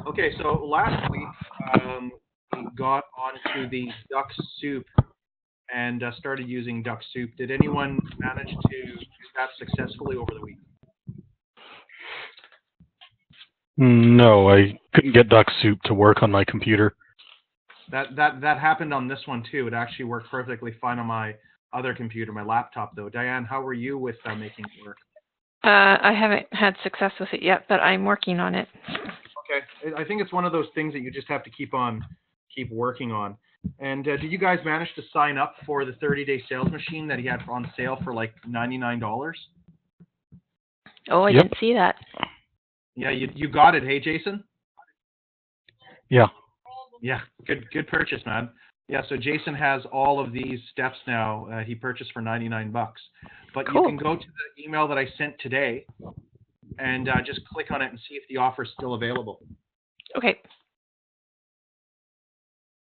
Okay, so last week we got onto the Duck Soup and started using Duck Soup. Did anyone manage to use that successfully over the week? No, I couldn't get Duck Soup to work on my computer. That happened on this one too. It actually worked perfectly fine on my other computer, my laptop though. Diane, how were you with making it work? I haven't had success with it yet, but I'm working on it. Okay, I think it's one of those things that you just have to keep working on. And did you guys manage to sign up for the 30-day sales machine that he had on sale for like $99? Oh, I Yep. didn't see that. Yeah, you got it. Hey, Jason. Yeah. Yeah, good purchase, man. Yeah, so Jason has all of these steps now. He purchased for $99, but Cool. you can go to the email that I sent today and just click on it and see if the offer is still available. Okay.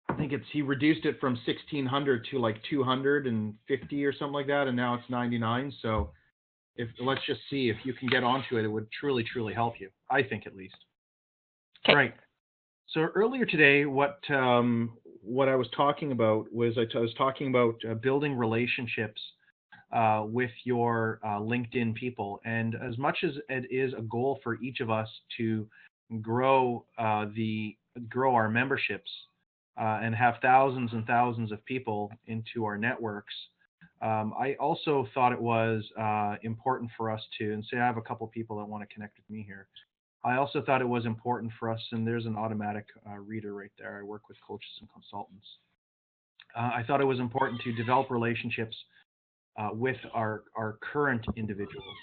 I think he reduced it from 1,600 to like 250 or something like that, and now it's 99. So let's just see if you can get onto it. It would truly help you. I think at least. Okay. Right. So earlier today, what I was talking about was I was talking about building relationships with your LinkedIn people, and as much as it is a goal for each of us to grow grow our memberships and have thousands and thousands of people into our networks, I also thought it was important for us to, and say I have a couple people that want to connect with me here. I also thought it was important for us, and there's an automatic reader right there. I work with coaches and consultants. I thought it was important to develop relationships with our current individuals.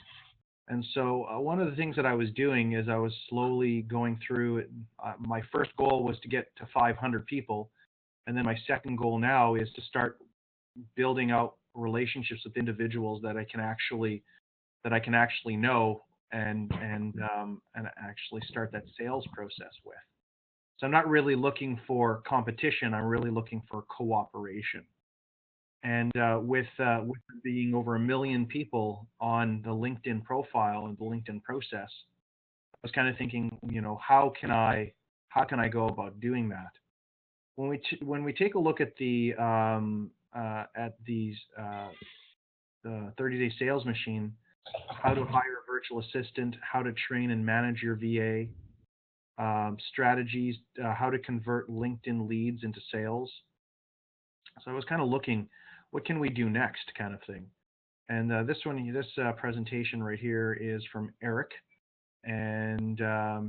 And so one of the things that I was doing is I was slowly going through it. My first goal was to get to 500 people. And then my second goal now is to start building out relationships with individuals that I can actually know and actually start that sales process with. So I'm not really looking for competition. I'm really looking for cooperation. And with being over 1 million people on the LinkedIn profile and the LinkedIn process, I was kind of thinking, how can I go about doing that? When we take a look at the 30-day sales machine, how to hire a virtual assistant, how to train and manage your VA, strategies, how to convert LinkedIn leads into sales. So I was kind of looking, what can we do next, kind of thing. And this presentation right here is from Eric, and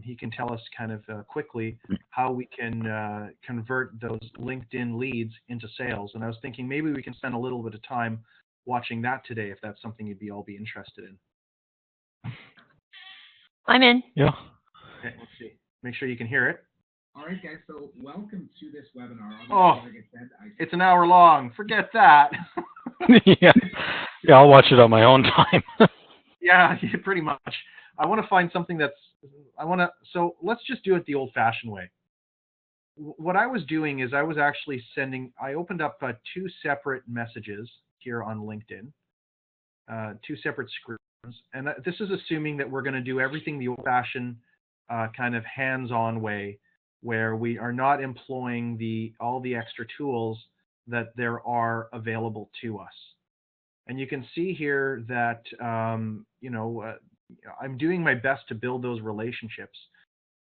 he can tell us kind of quickly how we can convert those LinkedIn leads into sales. And I was thinking maybe we can spend a little bit of time watching that today, if that's something you'd all be interested in. I'm in. Yeah. Okay, let's see. Make sure you can hear it. All right, guys, so welcome to this webinar. Like I said, it's an hour long. Forget that. Yeah. Yeah, I'll watch it on my own time. Yeah, pretty much. I want to find something so let's just do it the old-fashioned way. What I was doing is I was actually I opened up 2 separate messages here on LinkedIn, 2 separate screens. And this is assuming that we're going to do everything the old-fashioned kind of hands-on way, where we are not employing all the extra tools that there are available to us. And you can see here that, I'm doing my best to build those relationships.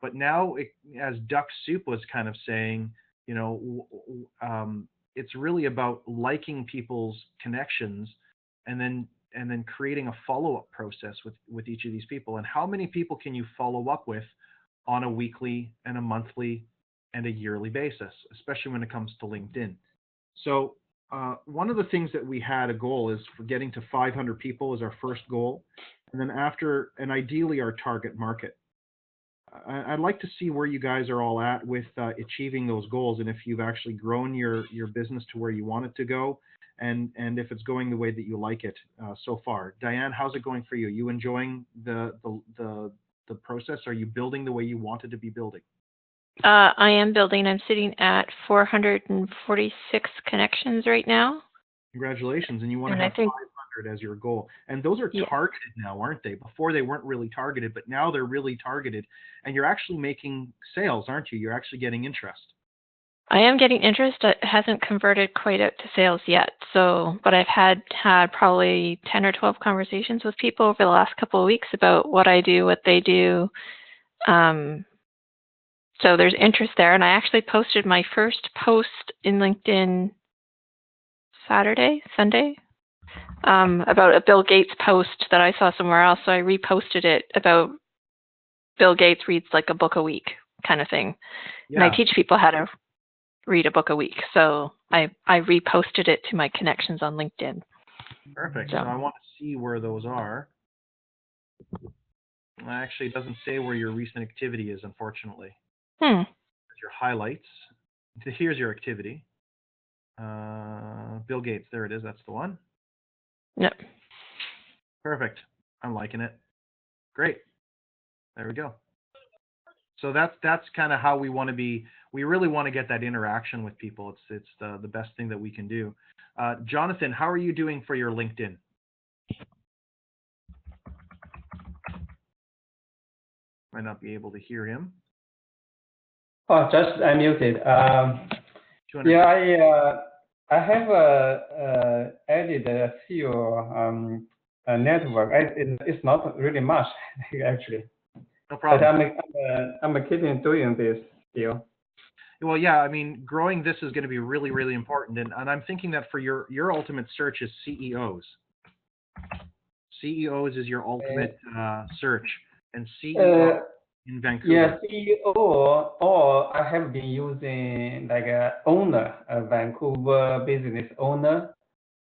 But now, as Duck Soup was kind of saying, it's really about liking people's connections and then creating a follow-up process with each of these people. And how many people can you follow up with on a weekly and a monthly and a yearly basis, especially when it comes to LinkedIn? So one of the things that we had a goal is for getting to 500 people is our first goal. And then ideally our target market. I'd like to see where you guys are all at with achieving those goals, and if you've actually grown your business to where you want it to go, and if it's going the way that you like it so far. Diane, how's it going for you? Are you enjoying the process? Are you building the way you wanted to be building? I am building. I'm sitting at 446 connections right now. Congratulations, and you want to have 500 500 as your goal. And those are Yeah. targeted now, aren't they? Before they weren't really targeted, but now they're really targeted. And you're actually making sales, aren't you? You're actually getting interest. I am getting interest. It hasn't converted quite out to sales yet. So, but I've had probably 10 or 12 conversations with people over the last couple of weeks about what I do, what they do. So there's interest there. And I actually posted my first post in LinkedIn Sunday, about a Bill Gates post that I saw somewhere else. So I reposted it about Bill Gates reads like a book a week kind of thing. Yeah. And I teach people how to read a book a week. So I reposted it to my connections on LinkedIn. Perfect. So I want to see where those are. Actually, it doesn't say where your recent activity is, unfortunately. Your highlights. Here's your activity. Bill Gates. There it is. That's the one. Yep. Perfect. I'm liking it. Great. There we go. So that's kind of how we want to be. We really want to get that interaction with people. It's the best thing that we can do. Jonathan, how are you doing for your LinkedIn? Might not be able to hear him. Oh, just unmuted. Yeah, I have added a few network. It's not really much actually. No problem. But I'm keeping doing this still. Well, yeah, I mean, growing this is going to be really, really important. And I'm thinking that for your ultimate search is CEOs. CEOs is your ultimate search. And CEO in Vancouver. Yeah, CEO, or I have been using like a owner, a Vancouver business owner.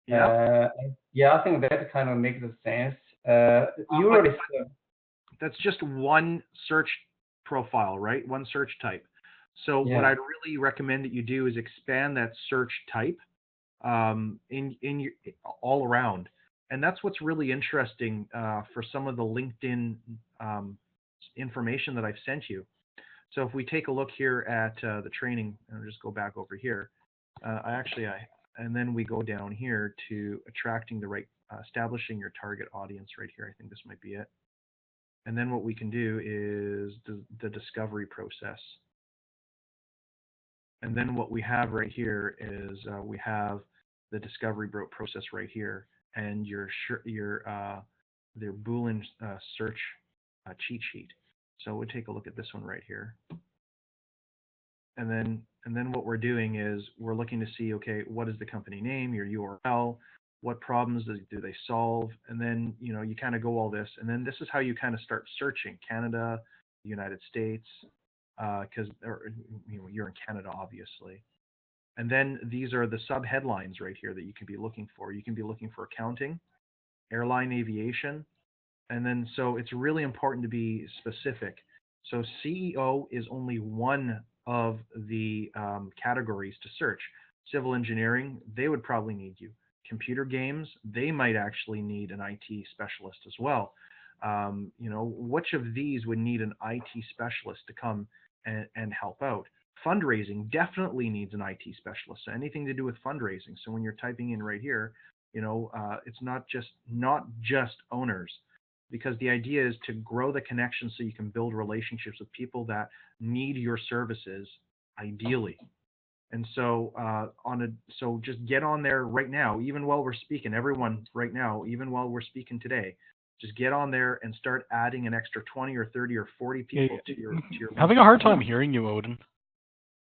Yeah. Yeah, I think that kind of makes sense. Usually, that's just one search profile, right? One search type. So what I'd really recommend that you do is expand that search type in your all around. And that's what's really interesting for some of the LinkedIn information that I've sent you. So if we take a look here at the training, and I'll just go back over here, and then we go down here to attracting the right, establishing your target audience right here. I think this might be it. And then what we can do is the discovery process. And then what we have right here is we have the discovery process right here, and your Boolean search cheat sheet. So we'll take a look at this one right here. And then what we're doing is we're looking to see, okay, what is the company name, your URL, what problems do they solve, and then you kind of go all this, and then this is how you kind of start searching Canada, the United States, because you're in Canada, obviously. And then these are the sub headlines right here that you can be looking for. You can be looking for accounting, airline aviation, and then so it's really important to be specific. So CEO is only one of the categories to search. Civil engineering, they would probably need you. Computer games, they might actually need an IT specialist as well. Which of these would need an IT specialist to come and help out? Fundraising definitely needs an IT specialist. So anything to do with fundraising. So when you're typing in right here, it's not just owners, because the idea is to grow the connection so you can build relationships with people that need your services, ideally. And so so just get on there right now, even while we're speaking, everyone right now, even while we're speaking today, just get on there and start adding an extra 20 or 30 or 40 people to your having a hard time hearing you, Odin.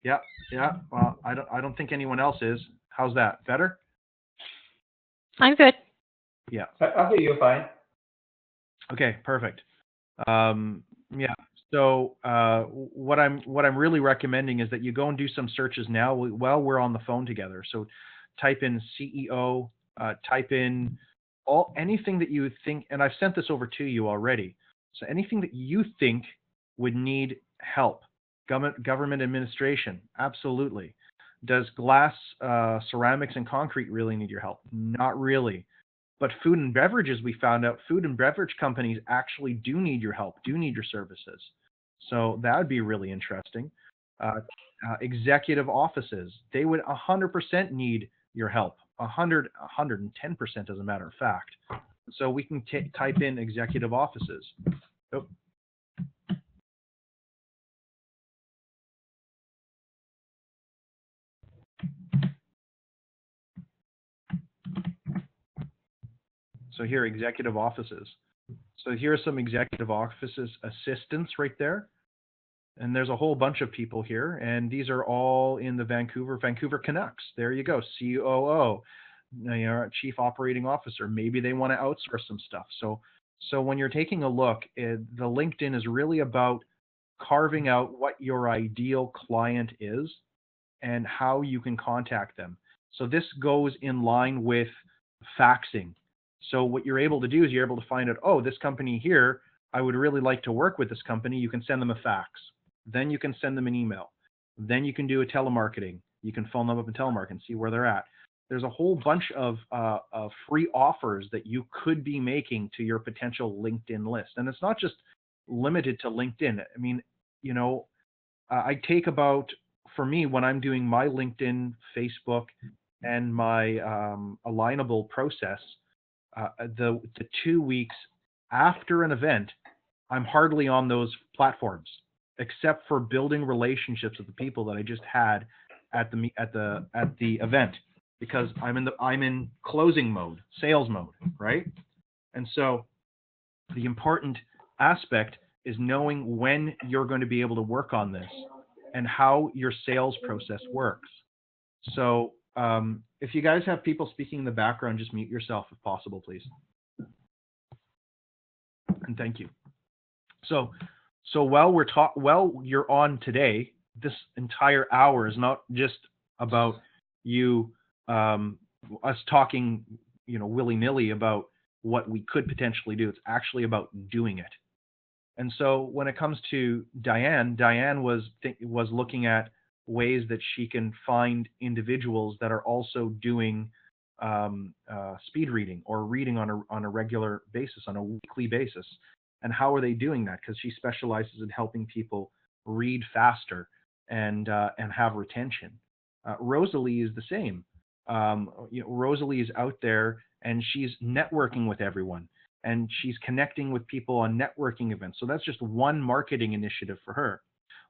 Yeah. Well, I don't think anyone else is. How's that? Better? I'm good. Yeah. I hear you fine. Okay, perfect. Yeah. So what I'm really recommending is that you go and do some searches now while we're on the phone together. So type in CEO, type in anything that you think, and I've sent this over to you already. So anything that you think would need help. Government administration, absolutely. Does glass, ceramics, and concrete really need your help? Not really. But food and beverages, we found out food and beverage companies actually do need your help, do need your services. So that would be really interesting. Executive offices, they would 100% need your help. 110% as a matter of fact. So we can type in executive offices. Oh. So here, executive offices. So here are some executive offices assistants right there. And there's a whole bunch of people here, and these are all in the Vancouver Canucks. There you go, COO, Chief Operating Officer. Maybe they want to outsource some stuff. So when you're taking a look, the LinkedIn is really about carving out what your ideal client is and how you can contact them. So this goes in line with faxing. So what you're able to do is you're able to find out, oh, this company here, I would really like to work with this company. You can send them a fax. Then you can send them an email. Then you can do a telemarketing. You can phone them up and telemarket and see where they're at. There's a whole bunch of free offers that you could be making to your potential LinkedIn list. And it's not just limited to LinkedIn. I mean, I take about, for me, when I'm doing my LinkedIn, Facebook, and my Alignable process, the 2 weeks after an event, I'm hardly on those platforms, except for building relationships with the people that I just had at the event, because I'm in closing mode, sales mode, right? And so the important aspect is knowing when you're going to be able to work on this and how your sales process works. So if you guys have people speaking in the background, just mute yourself if possible, please. And thank you. So while you're on today, this entire hour is not just about you, us talking, willy-nilly about what we could potentially do. It's actually about doing it. And so when it comes to Diane was looking at ways that she can find individuals that are also doing speed reading or reading on a regular basis, on a weekly basis. And how are they doing that? Because she specializes in helping people read faster and have retention. Rosalie is the same. Rosalie is out there and she's networking with everyone, and she's connecting with people on networking events. So that's just one marketing initiative for her.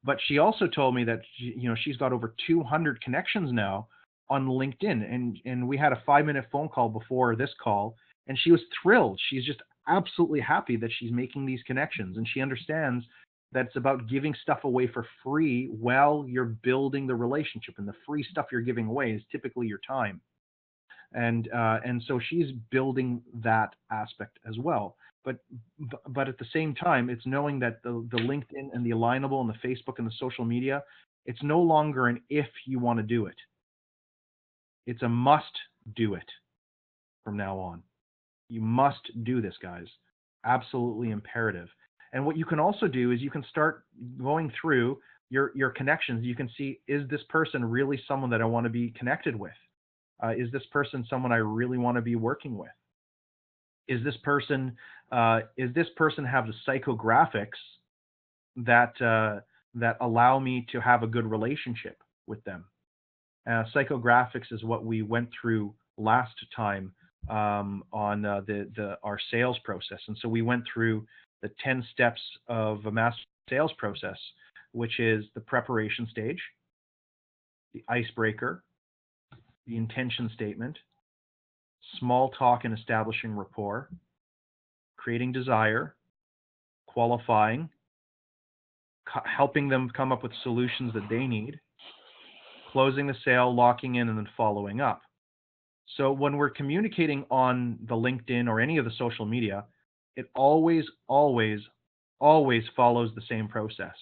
But she also told me that she's got over 200 connections now on LinkedIn, and we had a 5-minute phone call before this call, and she was thrilled. She's just absolutely happy that she's making these connections, and she understands that it's about giving stuff away for free while you're building the relationship, and the free stuff you're giving away is typically your time. And so she's building that aspect as well. But at the same time, it's knowing that the LinkedIn and the Alignable and the Facebook and the social media, it's no longer an if you want to do it. It's a must do it from now on. You must do this, guys. Absolutely imperative. And what you can also do is you can start going through your connections. You can see, is this person really someone that I want to be connected with? Is this person someone I really want to be working with? Is this person have the psychographics that allow me to have a good relationship with them? Psychographics is what we went through last time on our sales process. And so we went through the 10 steps of a master sales process, which is the preparation stage, the icebreaker, the intention statement, small talk and establishing rapport, creating desire, qualifying, helping them come up with solutions that they need, closing the sale, locking in, and then following up. So when we're communicating on the LinkedIn or any of the social media, it always, always, always follows the same process.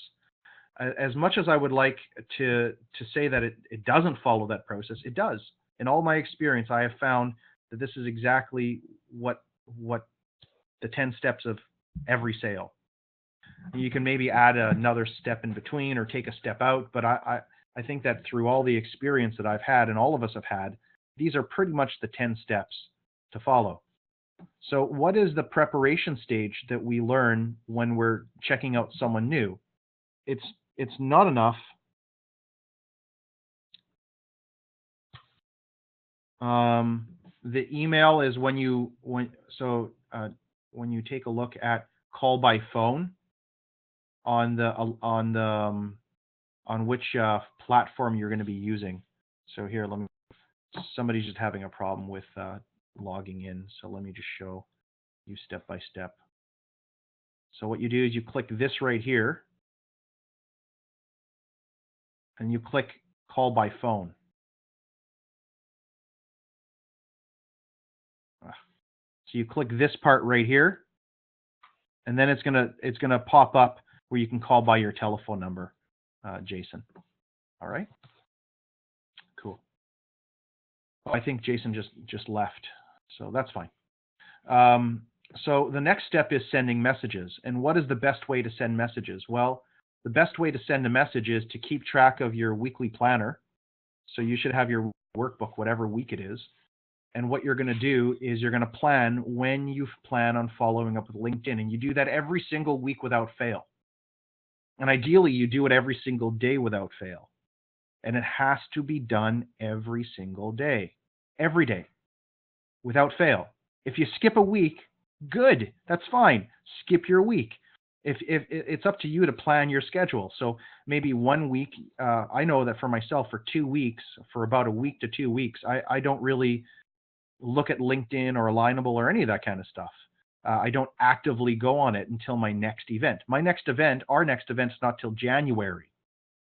As much as I would like to say that it doesn't follow that process, it does. In all my experience, I have found that this is exactly what the 10 steps of every sale. You can maybe add another step in between or take a step out, but I think that through all the experience that I've had and all of us have had, these are pretty much the 10 steps to follow. So what is the preparation stage that we learn when we're checking out someone new? It's not enough. The email is when you take a look at call by phone on which platform you're going to be using. So here, somebody's just having a problem with logging in. So let me just show you step by step. So what you do is you click this right here, and you click call by phone. So you click this part right here, and then it's gonna pop up where you can call by your telephone number, Jason. All right. Cool. Oh, I think Jason just left, so that's fine. So the next step is sending messages. And what is the best way to send messages? Well, the best way to send a message is to keep track of your weekly planner. So you should have your workbook, whatever week it is. And what you're going to do is you're going to plan when you plan on following up with LinkedIn. And you do that every single week without fail. And ideally, you do it every single day without fail. And it has to be done every single day, every day, without fail. If you skip a week, good, that's fine. Skip your week. If it's up to you to plan your schedule. So maybe 1 week, I know that for myself, for 2 weeks, for about a week to 2 weeks, I don't really look at LinkedIn or Alignable or any of that kind of stuff. I don't actively go on it until my next event. Our next event's not till January.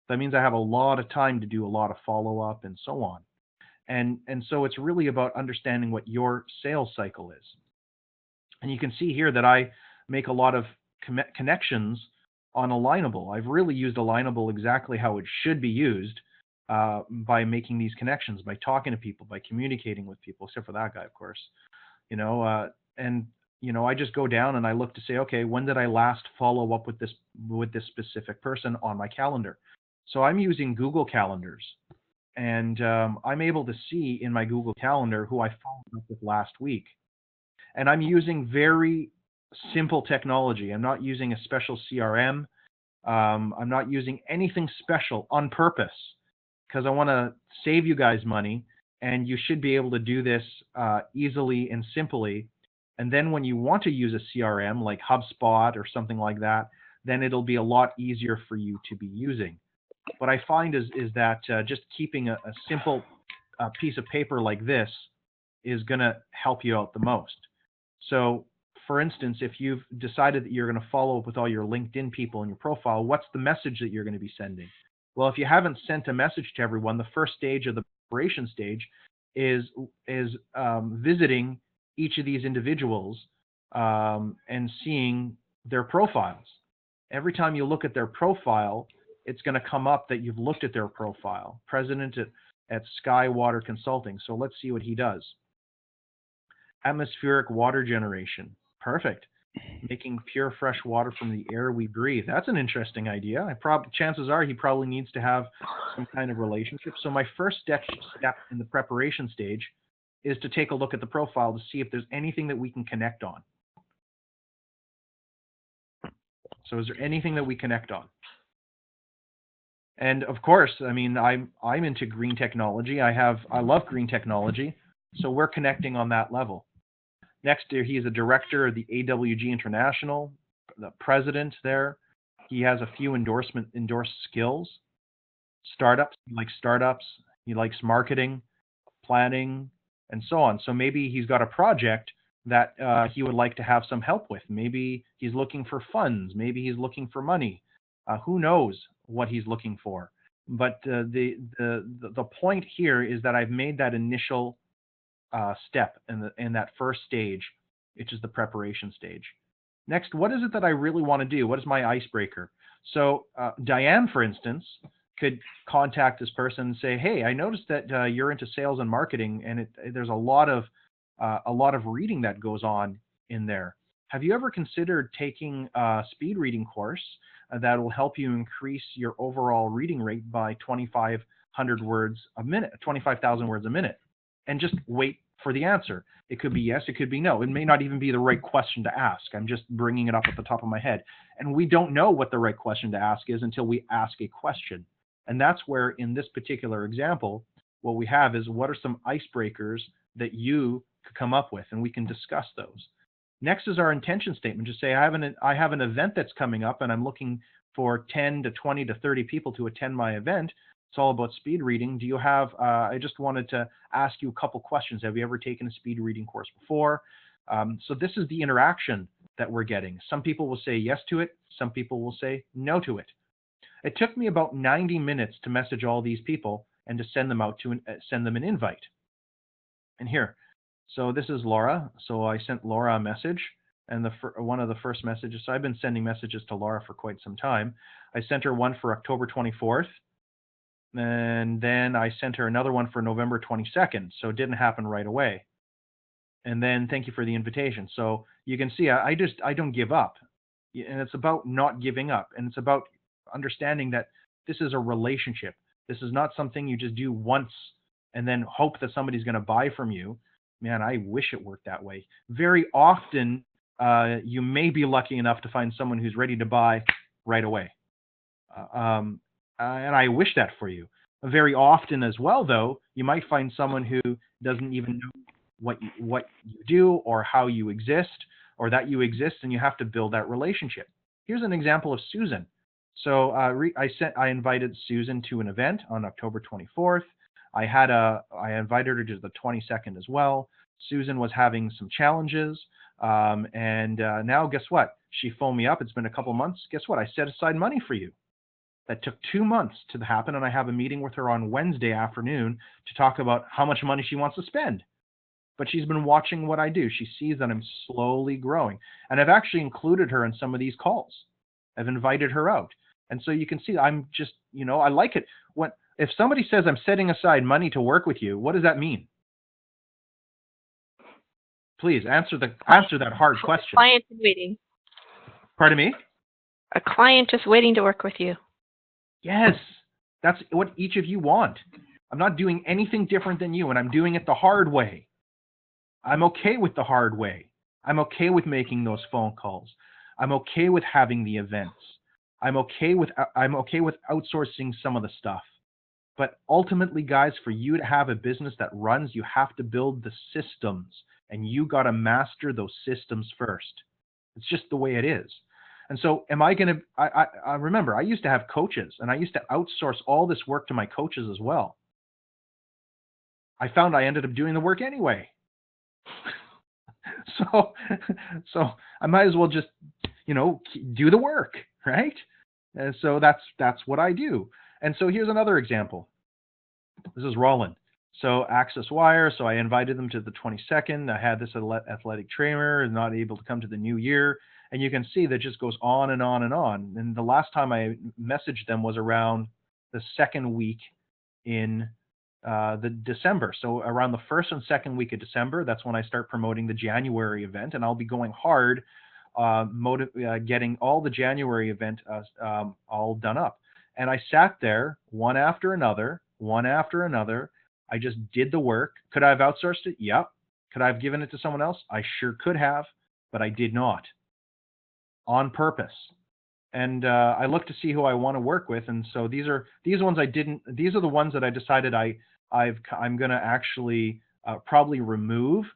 That means I have a lot of time to do a lot of follow-up and so on. And so it's really about understanding what your sales cycle is. And you can see here that I make a lot of connections on Alignable. I've really used Alignable exactly how it should be used, by making these connections, by talking to people, by communicating with people, except for that guy, of course. I just go down and I look to say, okay, when did I last follow up with this specific person on my calendar? So I'm using Google Calendars, and I'm able to see in my Google Calendar who I followed up with last week. And I'm using very simple technology. I'm not using a special CRM. I'm not using anything special on purpose because I want to save you guys money, and you should be able to do this easily and simply. And then when you want to use a CRM like HubSpot or something like that, then it'll be a lot easier for you to be using. What I find is that just keeping a simple piece of paper like this is going to help you out the most. So, for instance, if you've decided that you're going to follow up with all your LinkedIn people in your profile, what's the message that you're going to be sending? Well, if you haven't sent a message to everyone, the first stage of the preparation stage is visiting each of these individuals and seeing their profiles. Every time you look at their profile, it's going to come up that you've looked at their profile. President at Skywater Consulting. So let's see what he does. Atmospheric water generation. Perfect. Making pure fresh water from the air we breathe. That's an interesting idea. Chances are he probably needs to have some kind of relationship. So my first step in the preparation stage is to take a look at the profile to see if there's anything that we can connect on. So is there anything that we connect on? And of course, I mean, I'm into green technology. I love green technology. So we're connecting on that level. Next, he is a director of the AWG International, the president there. He has a few endorsed skills. Startups, he likes startups. He likes marketing, planning, and so on. So maybe he's got a project that he would like to have some help with. Maybe he's looking for funds. Maybe he's looking for money. Who knows what he's looking for? But the point here is that I've made that initial step in that first stage, which is the preparation stage. Next, what is it that I really want to do? What is my icebreaker? So Diane, for instance, could contact this person and say, "Hey, I noticed that you're into sales and marketing, and there's a lot of reading that goes on in there. Have you ever considered taking a speed reading course that will help you increase your overall reading rate by 2,500 words a minute, 25,000 words a minute?" And just wait for the answer. It could be yes, it could be no. It may not even be the right question to ask. I'm just bringing it up at the top of my head. And we don't know what the right question to ask is until we ask a question. And that's where, in this particular example, what we have is what are some icebreakers that you could come up with, and we can discuss those. Next is our intention statement. Just say, I have an event that's coming up, and I'm looking for 10 to 20 to 30 people to attend my event. It's all about speed reading. Do you have, I just wanted to ask you a couple questions. Have you ever taken a speed reading course before? So this is the interaction that we're getting. Some people will say yes to it. Some people will say no to it. It took me about 90 minutes to message all these people and to send them out to send them an invite. And here, so this is Laura. So I sent Laura a message, and one of the first messages. So I've been sending messages to Laura for quite some time. I sent her one for October 24th, and then I sent her another one for November 22nd. So it didn't happen right away. And then thank you for the invitation. So you can see I don't give up, and it's about not giving up, and it's about understanding that this is a relationship. This is not something you just do once and then hope that somebody's going to buy from you. Man, I wish it worked that way. Very often, you may be lucky enough to find someone who's ready to buy right away. And I wish that for you. Very often as well, though, you might find someone who doesn't even know what you do or how you exist, or that you exist, and you have to build that relationship. Here's an example of Susan. So I invited Susan to an event on October 24th. I invited her to the 22nd as well. Susan was having some challenges, and now guess what? She phoned me up. It's been a couple months. Guess what? I set aside money for you. That took 2 months to happen, and I have a meeting with her on Wednesday afternoon to talk about how much money she wants to spend. But she's been watching what I do. She sees that I'm slowly growing, and I've actually included her in some of these calls. I've invited her out. And so you can see I'm just, I like it. If somebody says I'm setting aside money to work with you, what does that mean? Please answer that hard question. A client is waiting. Pardon me? A client is waiting to work with you. Yes, that's what each of you want. I'm not doing anything different than you, and I'm doing it the hard way. I'm okay with the hard way. I'm okay with making those phone calls. I'm okay with having the events. I'm okay with outsourcing some of the stuff. But ultimately, guys, for you to have a business that runs, you have to build the systems, and you got to master those systems first. It's just the way it is. And so am I going to, I remember I used to have coaches, and I used to outsource all this work to my coaches as well. I found I ended up doing the work anyway. So I might as well just, do the work, right? And so that's what I do. And so here's another example. This is Roland. So Access Wire. So I invited them to the 22nd. I had this athletic trainer not able to come to the new year. And you can see that just goes on and on and on. And the last time I messaged them was around the second week in the December. So around the first and second week of December, that's when I start promoting the January event. And I'll be going hard, getting all the January event all done up. And I sat there one after another. I just did the work. Could I have outsourced it? Yep. Could I have given it to someone else? I sure could have, but I did not. On purpose. And I look to see who I want to work with. And so these are the ones that I decided I'm going to actually probably remove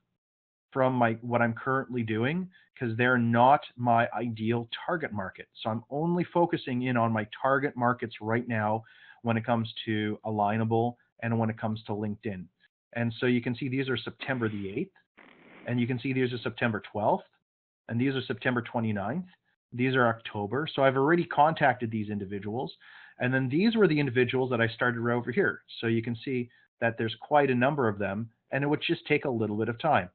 from what I'm currently doing, because they're not my ideal target market. So I'm only focusing in on my target markets right now when it comes to Alignable and when it comes to LinkedIn. And so you can see these are September the 8th, and you can see these are September 12th, and these are September 29th. These are October. So I've already contacted these individuals. And then these were the individuals that I started over here. So you can see that there's quite a number of them, and it would just take a little bit of time.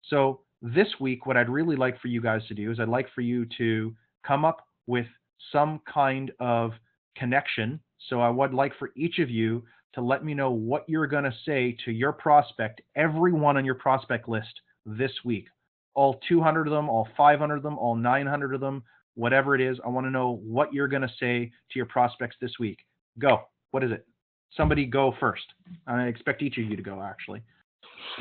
So this week, what I'd really like for you guys to do is I'd like for you to come up with some kind of connection. So I would like for each of you to let me know what you're going to say to your prospect, everyone on your prospect list this week. All 200 of them, all 500 of them, all 900 of them, whatever it is. I want to know what you're going to say to your prospects this week. Go. What is it? Somebody go first. I expect each of you to go, actually.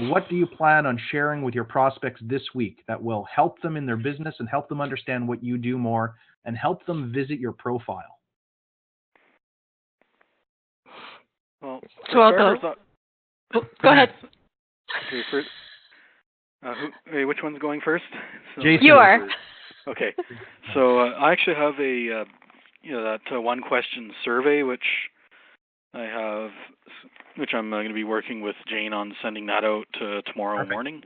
What do you plan on sharing with your prospects this week that will help them in their business and help them understand what you do more and help them visit your profile? Well, So I'll go. Oh, go ahead. Okay, first, which one's going first? Jason. You are. Okay, so I actually have a that one question survey which I'm going to be working with Jane on sending that out tomorrow morning.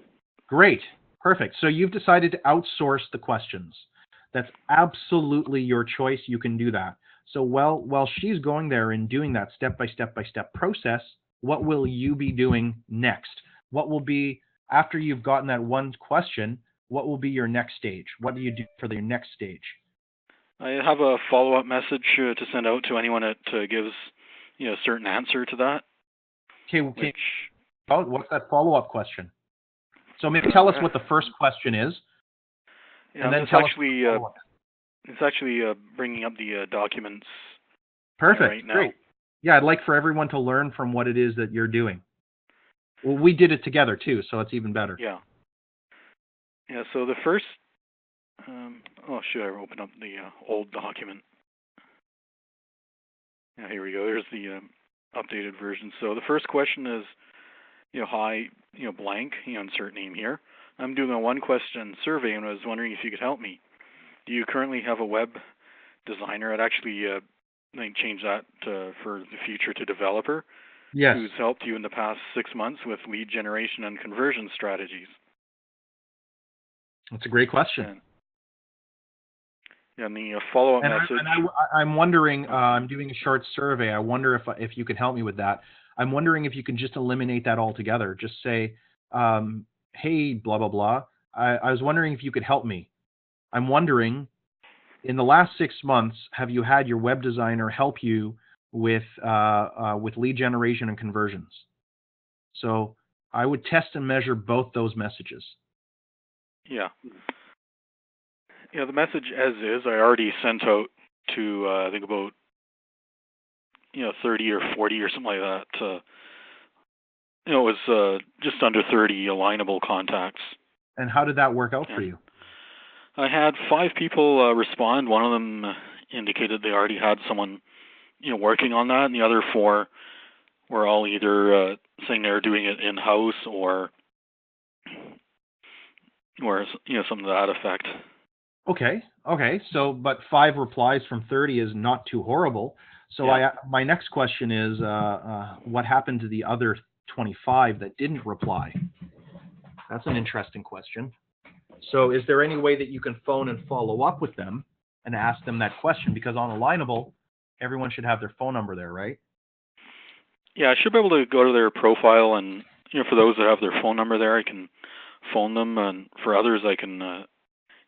Great. Perfect. So you've decided to outsource the questions. That's absolutely your choice. You can do that. So while she's going there and doing that step-by-step process, what will you be doing next? What will be, after you've gotten that one question, what will be your next stage? What do you do for the next stage? I have a follow-up message to send out to anyone that gives a certain answer to that. Okay, what's that follow-up question? So maybe tell us what the first question is, and then tell us what the follow-up is. It's actually bringing up the documents. Perfect. Right now. Great. Yeah, I'd like for everyone to learn from what it is that you're doing. Well, we did it together too, so it's even better. Yeah. Yeah. So the first. Should I open up the old document? Yeah, here we go. There's the updated version. So the first question is, hi, blank, insert name here. I'm doing a one-question survey, and I was wondering if you could help me. Do you currently have a web designer? I'd actually change that for the future to developer. Yes. Who's helped you in the past 6 months with lead generation and conversion strategies? That's a great question. And the follow-up message. I'm wondering. I'm doing a short survey. I wonder if you could help me with that. I'm wondering if you can just eliminate that altogether. Just say, "Hey, blah blah blah. I was wondering if you could help me. I'm wondering, in the last 6 months, have you had your web designer help you with lead generation and conversions?" So I would test and measure both those messages. Yeah. Yeah, the message as is, I already sent out to, I think about, 30 or 40 or something like that. It was just under 30 alignable contacts. And how did that work out for you? I had 5 people respond. One of them indicated they already had someone, working on that, and the other 4 were all either saying they were doing it in-house or something to that effect. Okay. So, but 5 replies from 30 is not too horrible. So yeah. My next question is, what happened to the other 25 that didn't reply? That's an interesting question. So is there any way that you can phone and follow up with them and ask them that question? Because on Alignable, everyone should have their phone number there, right? Yeah, I should be able to go to their profile, and for those that have their phone number there, I can phone them, and for others, I can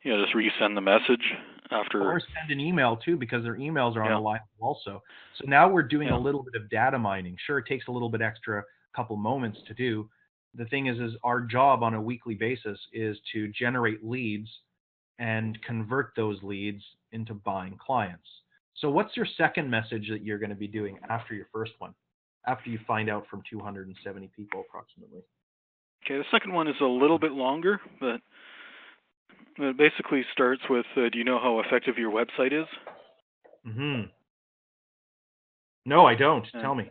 just resend the message after. Or send an email too, because their emails are on Alignable also. So now we're doing a little bit of data mining. Sure, it takes a little bit extra, couple moments to do. The thing is our job on a weekly basis is to generate leads and convert those leads into buying clients. So what's your second message that you're going to be doing after your first one, after you find out from 270 people approximately? Okay, the second one is a little bit longer, but it basically starts with, do you know how effective your website is? No, I don't. Tell me.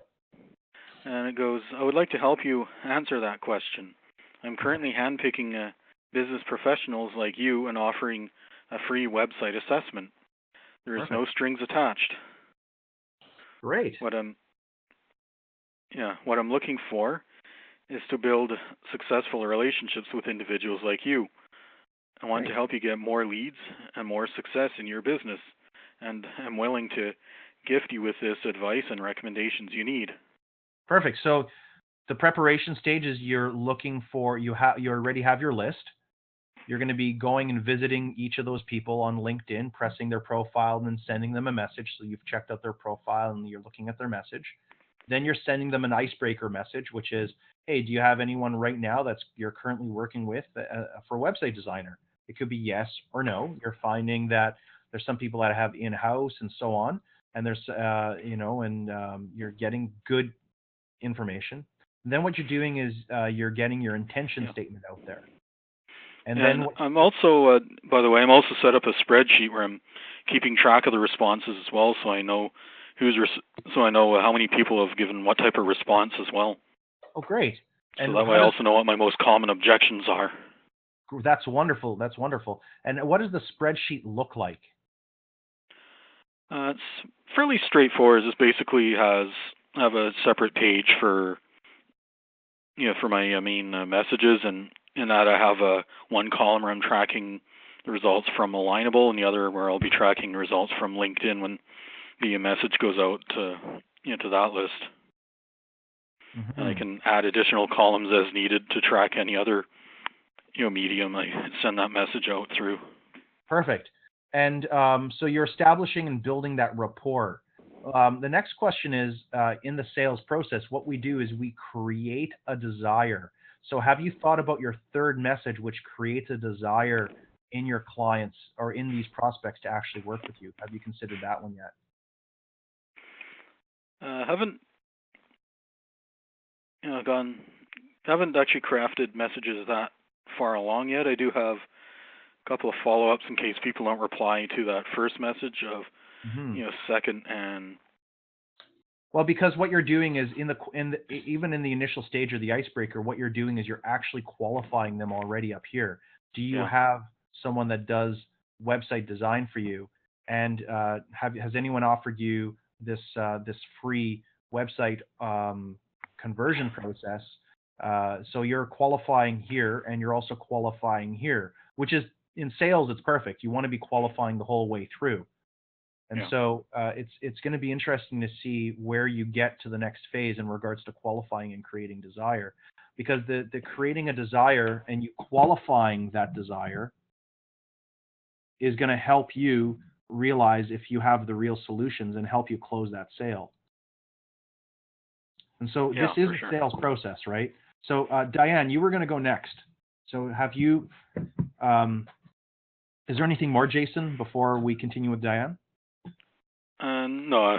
And it goes, I would like to help you answer that question. I'm currently handpicking business professionals like you and offering a free website assessment. There is no strings attached. Great. What I'm looking for is to build successful relationships with individuals like you. I want to help you get more leads and more success in your business, and I'm willing to gift you with this advice and recommendations you need. Perfect. So the preparation stage is you're looking for, you already have your list. You're going to be going and visiting each of those people on LinkedIn, pressing their profile, and then sending them a message. So you've checked out their profile and you're looking at their message. Then you're sending them an icebreaker message, which is, hey, do you have anyone right now you're currently working with for a website designer? It could be yes or no. You're finding that there's some people that have in-house and so on, and there's you're getting good information. And then what you're doing is you're getting your intention statement out there. And then I'm also, by the way, I'm also set up a spreadsheet where I'm keeping track of the responses as well, so I know how many people have given what type of response as well. Oh, great. So And that way I also know what my most common objections are. that's wonderful. That's wonderful. And what does the spreadsheet look like? It's fairly straightforward. This basically I have a separate page for for my main messages, and in that I have one column where I'm tracking the results from Alignable, and the other where I'll be tracking the results from LinkedIn when the message goes out to to that list. Mm-hmm. And I can add additional columns as needed to track any other medium I send that message out through. Perfect. And so you're establishing and building that rapport. The next question is, in the sales process, what we do is we create a desire. So have you thought about your third message, which creates a desire in your clients or in these prospects to actually work with you? Have you considered that one yet? Haven't actually crafted messages that far along yet. I do have a couple of follow-ups in case people don't reply to that first message of second and. Well, because what you're doing is even in the initial stage of the icebreaker, what you're doing is you're actually qualifying them already up here. Do you have someone that does website design for you? And has anyone offered you this free website conversion process? So you're qualifying here, and you're also qualifying here, which is in sales, it's perfect. You want to be qualifying the whole way through. And so it's going to be interesting to see where you get to the next phase in regards to qualifying and creating desire, because the creating a desire and you qualifying that desire is going to help you realize if you have the real solutions and help you close that sale. And so this is a sales process, right? So Diane, you were going to go next. So have you, is there anything more, Jason, before we continue with Diane? No.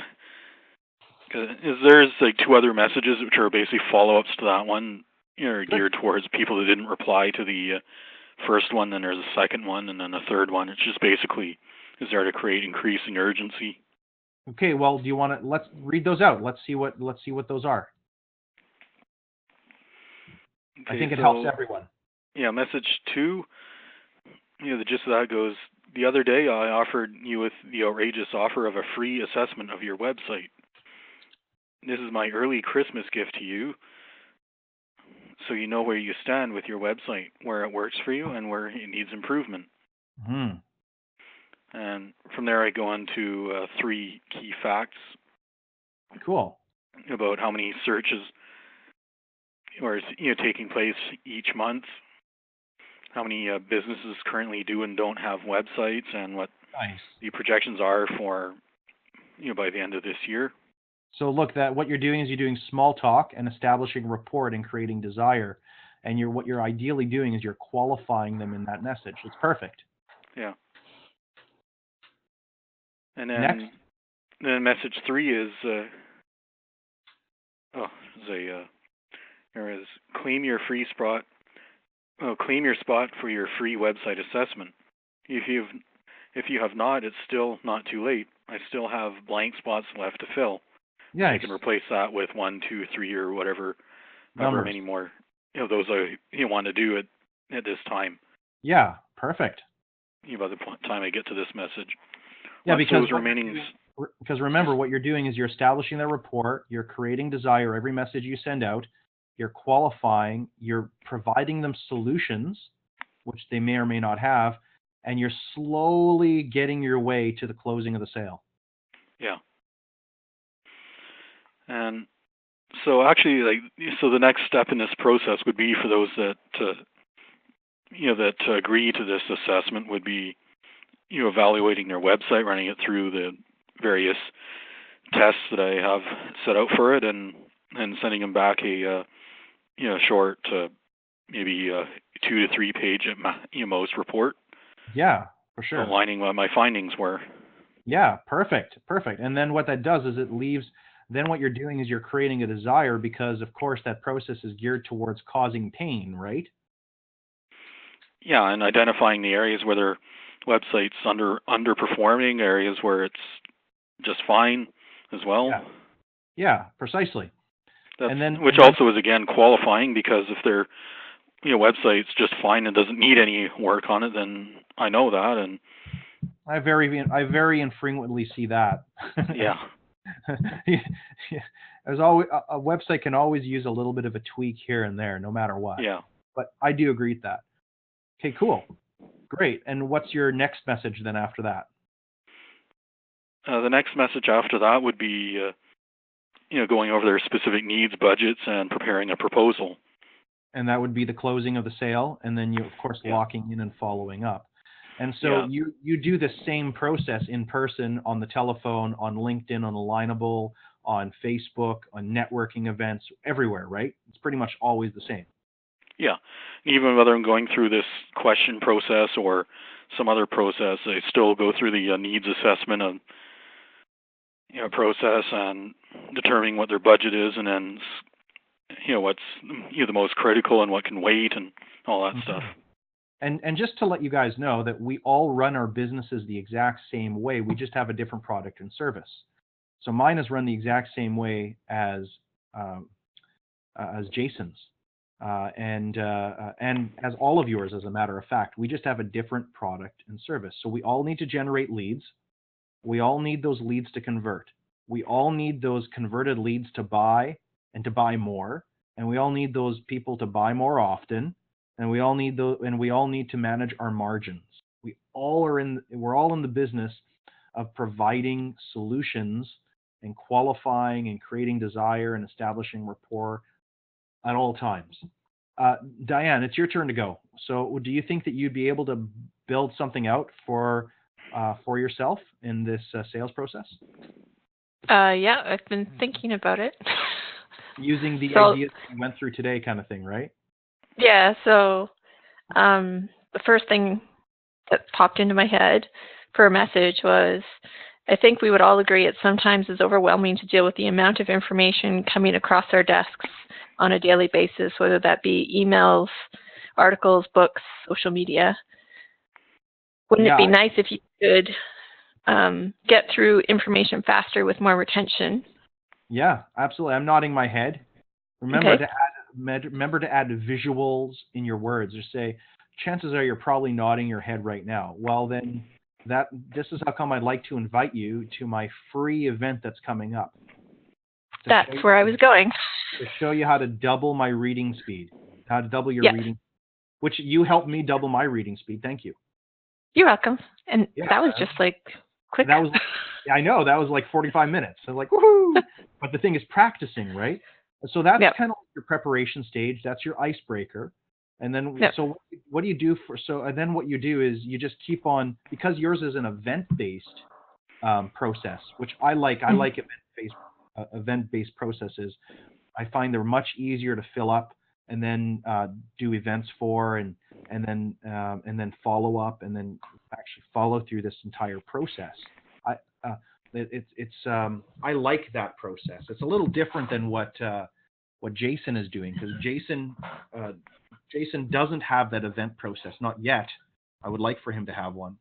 There's like two other messages which are basically follow-ups to that one, geared towards people that didn't reply to the first one. Then there's a second one, and then a third one. It's just basically is there to create increasing urgency. Okay. Well, do you want to let's read those out? Let's see what those are. Okay, I think it helps everyone. Yeah, message 2. The gist of that goes. The other day, I offered you with the outrageous offer of a free assessment of your website. This is my early Christmas gift to you, so you know where you stand with your website, where it works for you and where it needs improvement. Mm-hmm. And from there, I go on to 3 key facts. Cool. About how many searches are taking place each month. How many businesses currently do and don't have websites, and what the projections are for by the end of this year. So look, what you're doing is you're doing small talk and establishing rapport and creating desire, and what you're ideally doing is you're qualifying them in that message. It's perfect. Yeah. And then message 3 is claim your free spot. Claim your spot for your free website assessment. If you have not, it's still not too late. I still have blank spots left to fill. Yeah. You can replace that with 1, 2, 3, or however many more those you want to do at this time. Yeah, perfect. By the time I get to this message. Yeah, because remember what you're doing is you're establishing that rapport, you're creating desire every message you send out. You're qualifying, you're providing them solutions, which they may or may not have, and you're slowly getting your way to the closing of the sale. Yeah. And so actually, the next step in this process would be for those that agree to this assessment would be, evaluating their website, running it through the various tests that I have set out for it, and sending them back a short, maybe 2 to 3 page at most report. Yeah, for sure. Outlining what my findings were. Yeah, perfect. And then what that does is then what you're doing is you're creating a desire, because of course that process is geared towards causing pain, right? Yeah, and identifying the areas where their website's underperforming, areas where it's just fine as well. Yeah, precisely. That's, And then, which also is again qualifying, because if their website's just fine and doesn't need any work on it, then I know that, and I very infrequently see that. yeah. There's always a website can always use a little bit of a tweak here and there, no matter what. Yeah. But I do agree with that. Okay, cool, great. And what's your next message then after that? The next message after that would be, going over their specific needs, budgets, and preparing a proposal. And that would be the closing of the sale, and then you, of course, locking in and following up. And so you do the same process in person, on the telephone, on LinkedIn, on Alignable, on Facebook, on networking events, everywhere, right? It's pretty much always the same. Yeah. Even whether I'm going through this question process or some other process, I still go through the needs assessment and process and determining what their budget is, and then what's the most critical and what can wait and all that stuff. And just to let you guys know that we all run our businesses the exact same way. We just have a different product and service. So mine is run the exact same way as Jason's, and as all of yours, as a matter of fact. We just have a different product and service. So we all need to generate leads. We all need those leads to convert. We all need those converted leads to buy and to buy more. And we all need those people to buy more often. And we all need to manage our margins. We're all in the business of providing solutions and qualifying and creating desire and establishing rapport at all times. Diane, it's your turn to go. So do you think that you'd be able to build something out for yourself in this sales process? Yeah, I've been thinking about it. Using the ideas we went through today, kind of thing, right? Yeah, so the first thing that popped into my head for a message was, I think we would all agree it sometimes is overwhelming to deal with the amount of information coming across our desks on a daily basis, whether that be emails, articles, books, social media. Wouldn't it be nice if you could get through information faster with more retention? Yeah, absolutely. I'm nodding my head. Remember to add visuals in your words, or say, chances are you're probably nodding your head right now. Well, then this is how come I'd like to invite you to my free event that's coming up. That's where I was going. To show you how to double my reading speed, how to double your reading, which you helped me double my reading speed. Thank you. You're welcome. And that was just like quick. That was, I know, that was like 45 minutes. I was like, woohoo! But the thing is practicing, right? So that's kind of like your preparation stage. That's your icebreaker. And then, so what do you do and then what you do is you just keep on, because yours is an event-based process, which I like. I like event-based processes. I find they're much easier to fill up and then do events for, and then follow up, and then actually follow through this entire process. I like that process. It's a little different than what Jason is doing, because Jason doesn't have that event process, not yet. I would like for him to have one.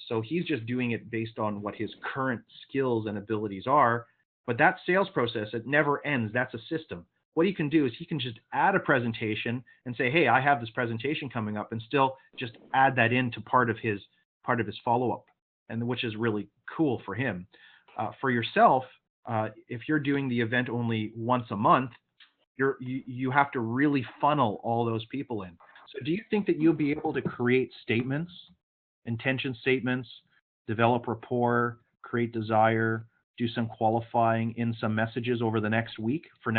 So he's just doing it based on what his current skills and abilities are. But that sales process, it never ends. That's a system. What he can do is he can just add a presentation and say, hey, I have this presentation coming up, and still just add that into part of his follow-up, and which is really cool for him. For yourself, if you're doing the event only once a month, you have to really funnel all those people in. So do you think that you'll be able to create statements, intention statements, develop rapport, create desire, do some qualifying in some messages over the next week, and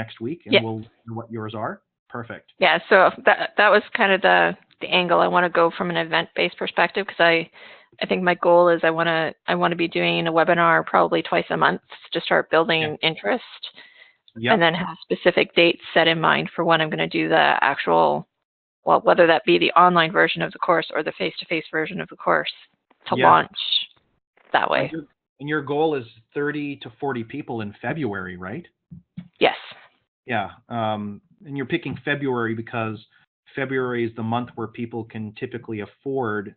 we'll know what yours are? Perfect. Yeah, so that was kind of the angle I want to go from an event-based perspective, because I think my goal is I want to be doing a webinar probably twice a month to start building interest, and then have specific dates set in mind for when I'm going to do the actual, well, whether that be the online version of the course or the face-to-face version of the course to launch that way. And your goal is 30 to 40 people in February, right? Yes. Yeah. And you're picking February because February is the month where people can typically afford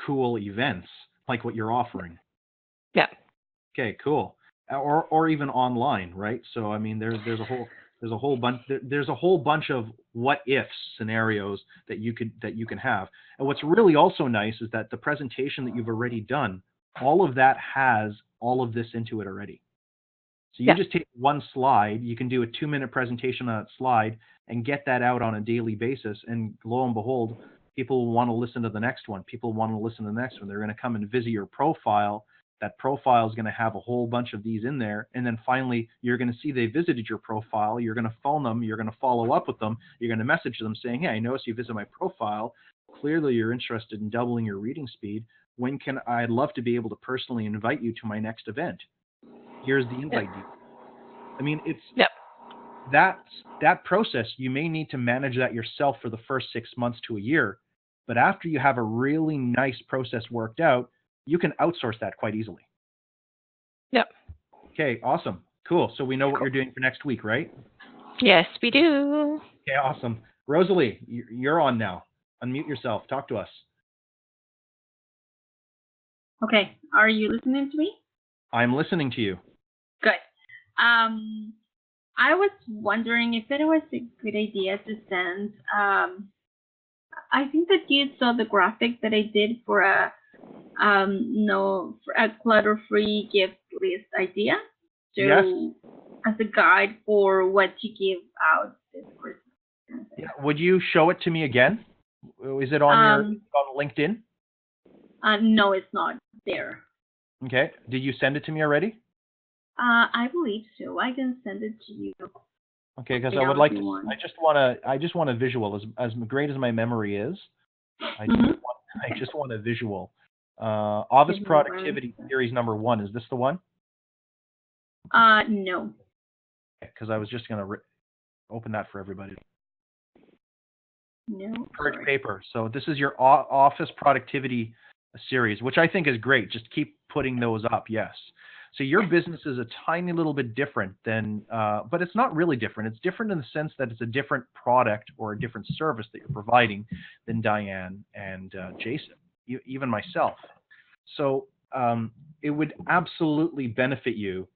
cool events like what you're offering. Yeah. Okay, cool. or even online, right? So I mean, there's a whole bunch of what if scenarios that you can have. And what's really also nice is that the presentation that you've already done, all of that has all of this into it already. So you just take one slide, you can do a 2-minute presentation on that slide and get that out on a daily basis. And lo and behold, people will want to listen to the next one. People want to listen to the next one. They're going to come and visit your profile. That profile is going to have a whole bunch of these in there. And then finally, you're going to see they visited your profile. You're going to phone them. You're going to follow up with them. You're going to message them saying, hey, I noticed you visit my profile. Clearly, you're interested in doubling your reading speed. I'd love to be able to personally invite you to my next event. Here's the invite details. I mean, it's that process. You may need to manage that yourself for the first 6 months to a year. But after you have a really nice process worked out, you can outsource that quite easily. Yep. Okay, awesome. Cool. So we know what you're doing for next week, right? Yes, we do. Okay, awesome. Rosalie, you're on now. Unmute yourself. Talk to us. Okay. Are you listening to me? I'm listening to you. Good. I was wondering if it was a good idea to send. I think that you saw the graphic that I did for a clutter-free gift list idea. So Yes. As a guide for what to give out this Christmas. Yeah. Would you show it to me again? Is it on on LinkedIn? No, it's not there. Okay. Did you send it to me already? I believe so. I can send it to you. Okay, because I would like to. I just want a visual. As great as my memory is, I just want a visual. Office Productivity Series number 1. Is this the one? No. Because I was just going to open that for everybody. No. Purge paper. So this is your Office Productivity Series, which I think is great. Just keep putting those up. Yes. So your business is a tiny little bit different than, but it's not really different. It's different in the sense that it's a different product or a different service that you're providing than Diane and Jason, even myself. So it would absolutely benefit you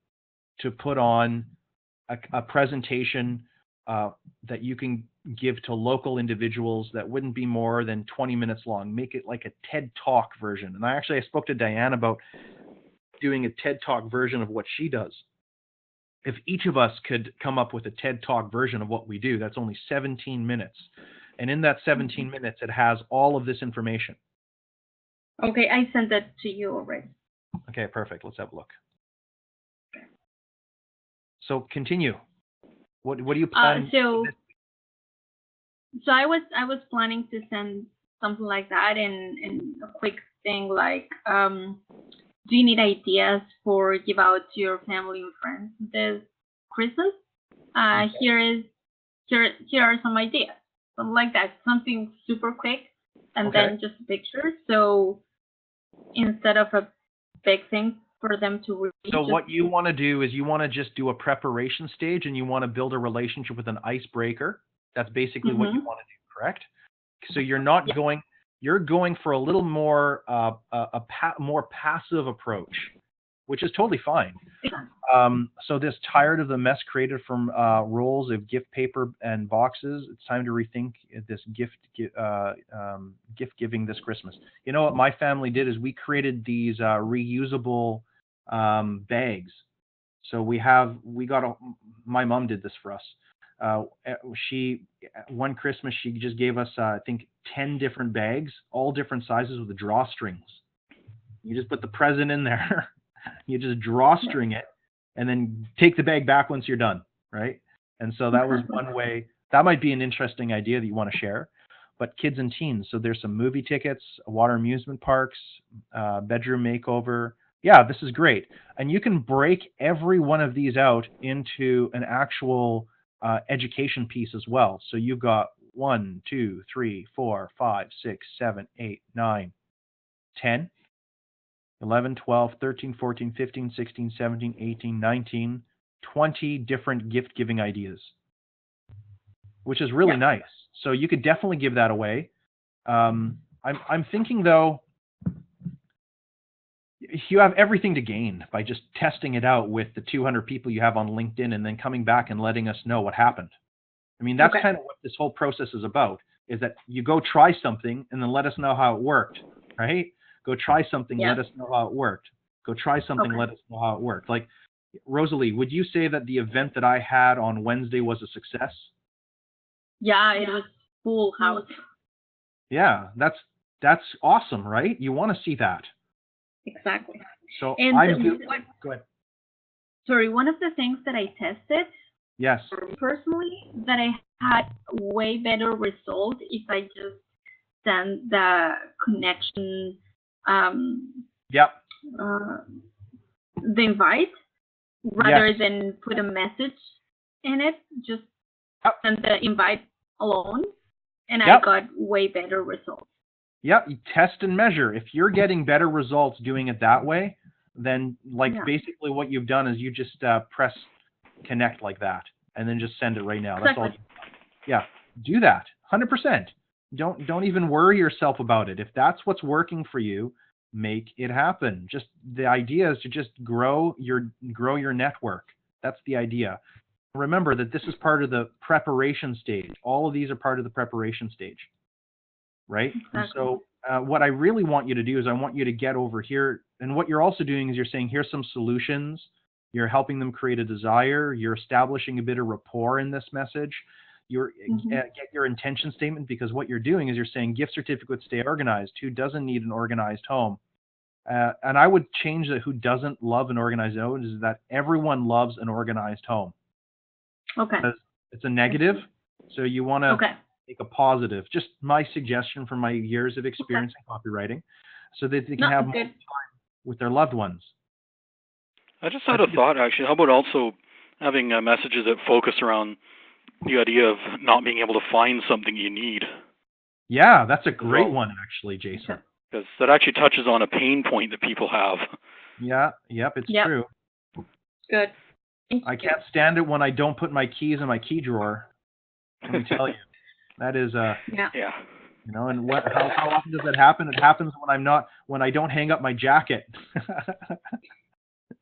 to put on a presentation that you can give to local individuals that wouldn't be more than 20 minutes long. Make it like a TED Talk version. And I spoke to Diane about doing a TED Talk version of what she does. If each of us could come up with a TED Talk version of what we do, that's only 17 minutes. And in that 17 minutes, it has all of this information. Okay, I sent that to you already. Okay, perfect. Let's have a look. So continue. What do you plan? So I was planning to send something like that, and a quick thing like, do you need ideas for give out to your family and friends this Christmas? Okay. Here are some ideas, something like that, something super quick, and then just a picture. So instead of a big thing for them to read. So what you want to do is you want to just do a preparation stage, and you want to build a relationship with an icebreaker. That's basically what you want to do, correct? So you're not going. You're going for a little more more passive approach, which is totally fine. So this tired of the mess created from rolls of gift paper and boxes. It's time to rethink this gift giving this Christmas. You know what my family did is we created these reusable bags. So my mom did this for us. One Christmas she just gave us I think 10 different bags, all different sizes with the drawstrings. You just put the present in there, you just drawstring it, and then take the bag back once you're done, right? And so that was one way. That might be an interesting idea that you want to share. But kids and teens, so there's some movie tickets, water amusement parks, bedroom makeover. Yeah, this is great. And you can break every one of these out into an actual education piece as well. So you've got 1, 2, 3, 4, 5, 6, 7, 8, 9, 10, 11, 12, 13, 14, 15, 16, 17, 18, 19, 20 different gift giving ideas, which is really nice. So you could definitely give that away. I'm thinking though, you have everything to gain by just testing it out with the 200 people you have on LinkedIn and then coming back and letting us know what happened. I mean, that's kind of what this whole process is about, is that you go try something and then let us know how it worked, right? Go try something, let us know how it worked. Go try something, let us know how it worked. Like, Rosalie, would you say that the event that I had on Wednesday was a success? Yeah, it was full house. Yeah, that's awesome, right? You want to see that. Exactly. So and go ahead. Sorry, one of the things that I tested, yes, personally, that I had way better results if I just send the connection, the invite, rather than put a message in it. Just send the invite alone, and I got way better results. Yep, you test and measure. If you're getting better results doing it that way, then basically what you've done is you just press connect like that, and then just send it right now. That's all. Yeah, do that. 100%. Don't even worry yourself about it. If that's what's working for you, make it happen. Just the idea is to just grow your network. That's the idea. Remember that this is part of the preparation stage. All of these are part of the preparation stage. Right? Exactly. And so what I really want you to do is I want you to get over here. And what you're also doing is you're saying, here's some solutions. You're helping them create a desire. You're establishing a bit of rapport in this message. You're get your intention statement, because what you're doing is you're saying gift certificates stay organized. Who doesn't need an organized home? And I would change that. Who doesn't love an organized home? Is that everyone loves an organized home. Okay. Because it's a negative. So you want to make a positive. Just my suggestion from my years of experience in copywriting, so that they can have more time with their loved ones. I just had a thought, actually. How about also having messages that focus around the idea of not being able to find something you need? Yeah, that's a great one, actually, Jason. Because that actually touches on a pain point that people have. Yeah, it's true. Good. I can't stand it when I don't put my keys in my key drawer. Let me tell you. That is you know, and how often does that happen? It happens when I don't hang up my jacket.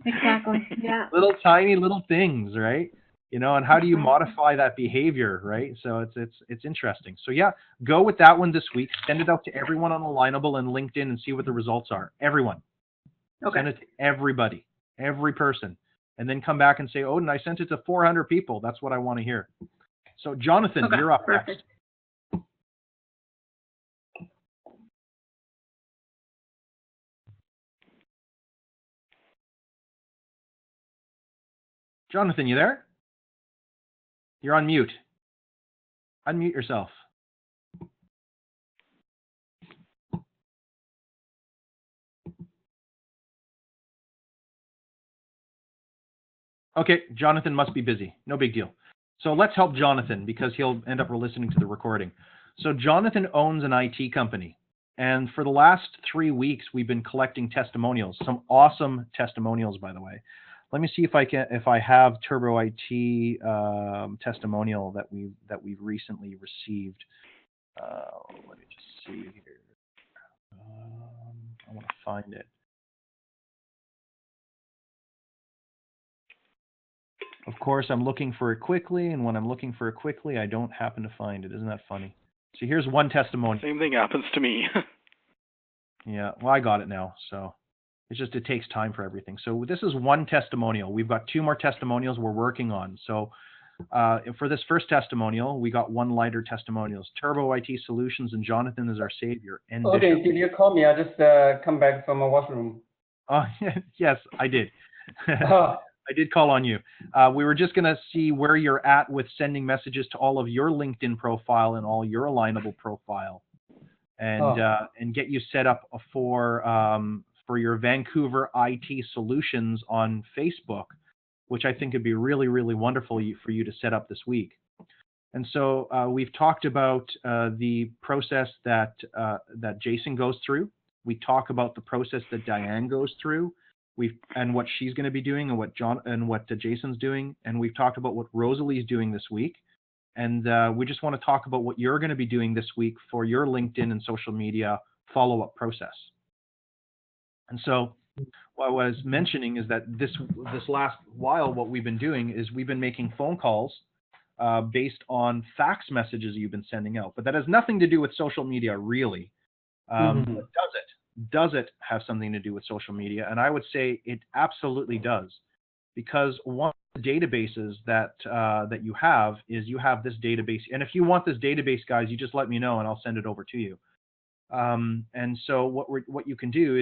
Exactly. Yeah. Little tiny little things, right? You know, and how do you modify that behavior, right? So it's interesting. So yeah, go with that one this week. Send it out to everyone on Alignable and LinkedIn and see what the results are. Everyone. Okay. Send it to everybody, every person, and then come back and say, "Oh, and I sent it to 400 people." That's what I want to hear. So Jonathan, you're up next. Jonathan, you there? You're on mute. Unmute yourself. Okay, Jonathan must be busy. No big deal. So let's help Jonathan, because he'll end up listening to the recording. So Jonathan owns an IT company. And for the last 3 weeks, we've been collecting testimonials, some awesome testimonials, by the way. Let me see if I have Turbo IT testimonial that we've recently received. Let me just see here. I want to find it. Of course, I'm looking for it quickly, and when I'm looking for it quickly, I don't happen to find it. Isn't that funny? So here's one testimonial. Same thing happens to me. Yeah, well, I got it now, so it takes time for everything. So this is one testimonial. We've got 2 more testimonials we're working on. So for this first testimonial, we got one lighter testimonials. Turbo IT Solutions and Jonathan is our savior. And okay, Bishop. did you call me? I just come back from a washroom. Oh, yes, I did. I did call on you. We were just going to see where you're at with sending messages to all of your LinkedIn profile and all your Alignable profile, and get you set up for your Vancouver IT Solutions on Facebook, which I think would be really, really wonderful for you to set up this week. And so we've talked about the process that Jason goes through. We talk about the process that Diane goes through. And what she's going to be doing, and what Jason's doing, and we've talked about what Rosalie's doing this week, and we just want to talk about what you're going to be doing this week for your LinkedIn and social media follow-up process. And so what I was mentioning is that this last while, what we've been doing is we've been making phone calls based on fax messages you've been sending out, but that has nothing to do with social media, really. But does it have something to do with social media? And I would say it absolutely does, because one of the databases that that you have is you have this database, and if you want this database, guys, you just let me know and I'll send it over to you. And so what you can do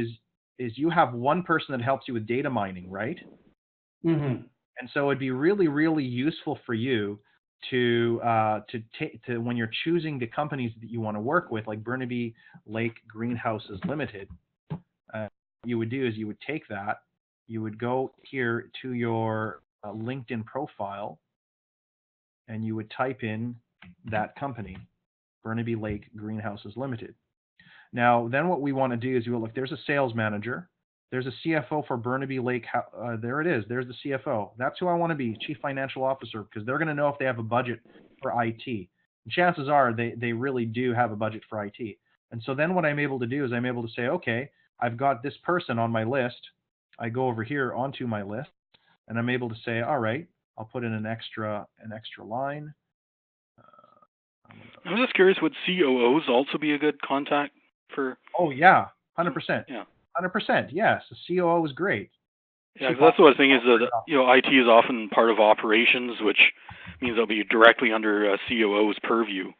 is you have one person that helps you with data mining, right? And so it'd be really, really useful for you to when you're choosing the companies that you want to work with, like Burnaby Lake Greenhouses Limited. What you would do is you would take that, you would go here to your LinkedIn profile, and you would type in that company, Burnaby Lake Greenhouses Limited. Now, then what we want to do is you will look, there's a sales manager, there's a CFO for Burnaby Lake, there it is, there's the CFO. That's who I want to be, Chief Financial Officer, because they're going to know if they have a budget for IT. And chances are they really do have a budget for IT. And so then what I'm able to do is I'm able to say, okay, I've got this person on my list. I go over here onto my list, and I'm able to say, all right, I'll put in an extra line. I was just curious, would COOs also be a good contact for? Oh yeah, 100%. Yeah. 100%. Yes, the COO is great. Yeah, because that's what I think is that IT is often part of operations, which means they'll be directly under COO's purview.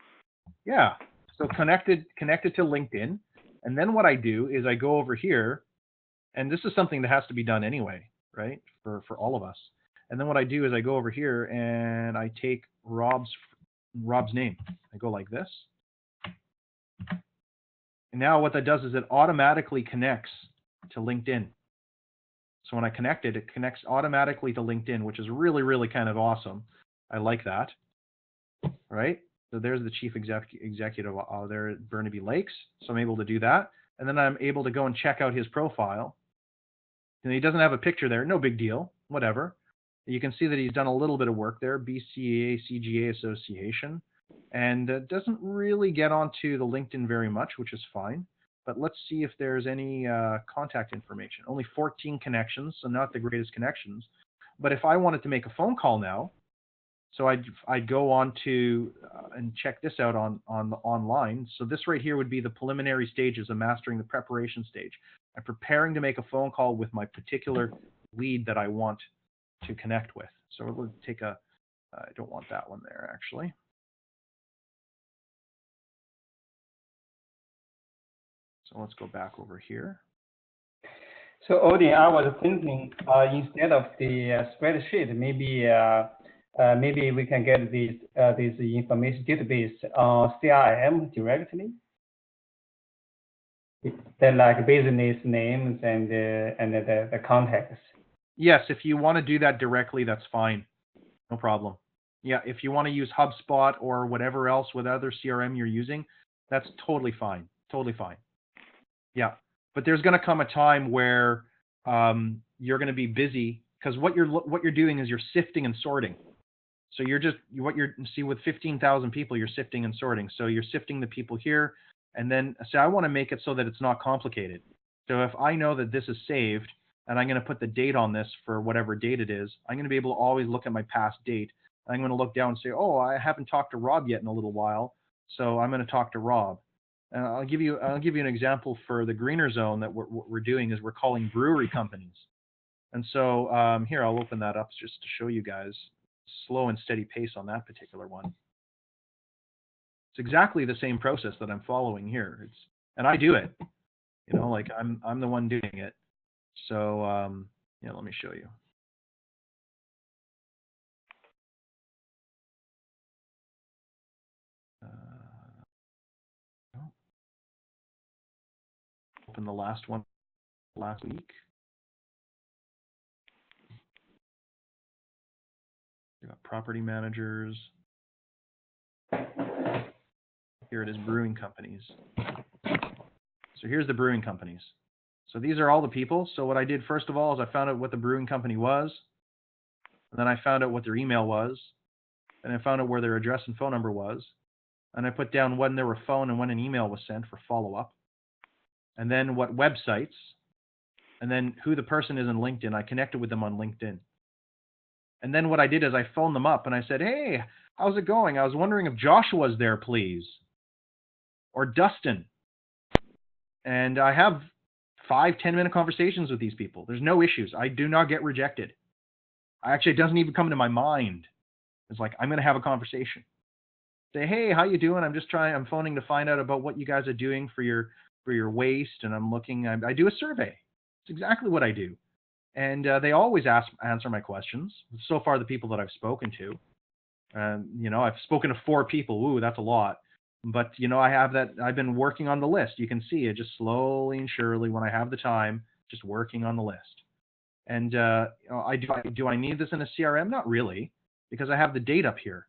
Yeah. So connected to LinkedIn, and then what I do is I go over here, and this is something that has to be done anyway, right? For all of us. And then what I do is I go over here and I take Rob's name. I go like this. And now what that does is it automatically connects to LinkedIn. So when I connect it, it connects automatically to LinkedIn, which is really, really kind of awesome. I like that. Right? So there's the chief executive there at Burnaby Lakes. So I'm able to do that. And then I'm able to go and check out his profile. And he doesn't have a picture there. No big deal. Whatever. You can see that he's done a little bit of work there. BCA CGA Association. And doesn't really get onto the LinkedIn very much, which is fine. But let's see if there's any contact information. Only 14 connections, so not the greatest connections. But if I wanted to make a phone call now, so I'd go on to and check this out on the online. So this right here would be the preliminary stages of mastering the preparation stage. I'm preparing to make a phone call with my particular lead that I want to connect with. So we'll take I don't want that one there actually. So let's go back over here. So Odin, I was thinking instead of the spreadsheet, maybe we can get this information database on CRM directly. Then like business names and the contacts. Yes, if you want to do that directly, that's fine. No problem. Yeah, if you want to use HubSpot or whatever else with other CRM you're using, that's totally fine. Totally fine. Yeah, but there's going to come a time where you're going to be busy because what you're doing is you're sifting and sorting. So see with 15,000 people, you're sifting and sorting. So you're sifting the people here, and then I want to make it so that it's not complicated. So if I know that this is saved and I'm going to put the date on this for whatever date it is, I'm going to be able to always look at my past date. I'm going to look down and say, oh, I haven't talked to Rob yet in a little while, so I'm going to talk to Rob. I'll give you an example for the greener zone that what we're doing is we're calling brewery companies. And so here, I'll open that up just to show you guys slow and steady pace on that particular one. It's exactly the same process that I'm following here. And I do it, like I'm the one doing it. So yeah, let me show you. Open the last one last week. We got property managers. Here it is, brewing companies. So here's the brewing companies. So these are all the people. So what I did first of all is I found out what the brewing company was. And then I found out what their email was. And I found out where their address and phone number was. And I put down when there were phone and when an email was sent for follow-up. And then what websites And then who the person is in LinkedIn, I connected with them on LinkedIn. And then what I did is I phoned them up and I said, hey, how's it going? I was wondering if Joshua's there, please. Or Dustin. And I have 5-10-minute conversations with these people. There's no issues. I do not get rejected. Actually, it doesn't even come into my mind. It's like, I'm going to have a conversation. Say, hey, how you doing? I'm phoning to find out about what you guys are doing for your waste. And I do a survey. It's exactly what I do. And they always answer my questions. So far, the people that I've spoken to, I've spoken to 4 people. Ooh, that's a lot. But, I've been working on the list. You can see it just slowly and surely when I have the time, just working on the list. And do I need this in a CRM? Not really, because I have the date up here.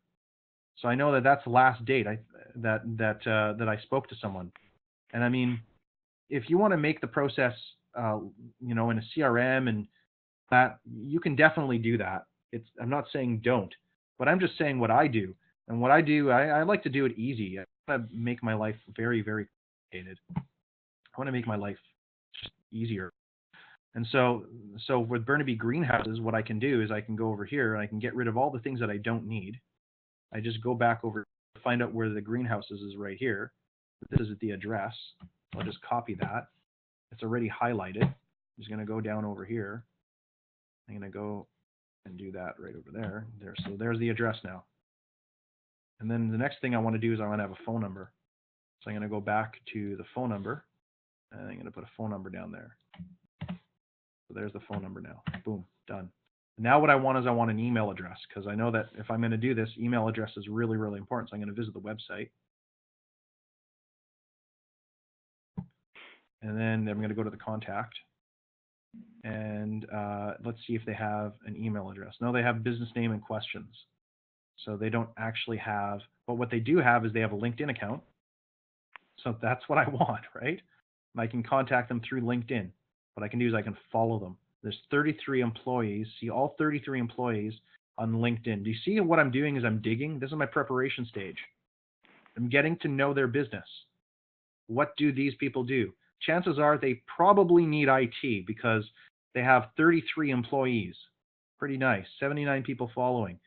So I know that that's the last date that I spoke to someone. And I mean, if you want to make the process, in a CRM and that, you can definitely do that. I'm not saying don't, but I'm just saying what I do. And what I do, I like to do it easy. I want to make my life very, very complicated. I want to make my life just easier. And so with Burnaby Greenhouses, what I can do is I can go over here and I can get rid of all the things that I don't need. I just go back over to find out where the greenhouses is right here. This is the address. I'll just copy that. It's already highlighted. I'm just going to go down over here. I'm going to go and do that right over there. So there's the address now. And then the next thing I want to do is I want to have a phone number. So I'm going to go back to the phone number, and I'm going to put a phone number down there. So there's the phone number now. Boom, done. Now what I want is I want an email address, because I know that if I'm going to do this, email address is really, really important. So I'm going to visit the website. And then I'm going to go to the contact. And let's see if they have an email address. No, they have business name and questions. So they don't actually have, but what they do have is they have a LinkedIn account. So that's what I want, right? And I can contact them through LinkedIn. What I can do is I can follow them. There's 33 employees. See all 33 employees on LinkedIn. Do you see what I'm doing is I'm digging? This is my preparation stage. I'm getting to know their business. What do these people do? Chances are they probably need IT because they have 33 employees. Pretty nice. 79 people following.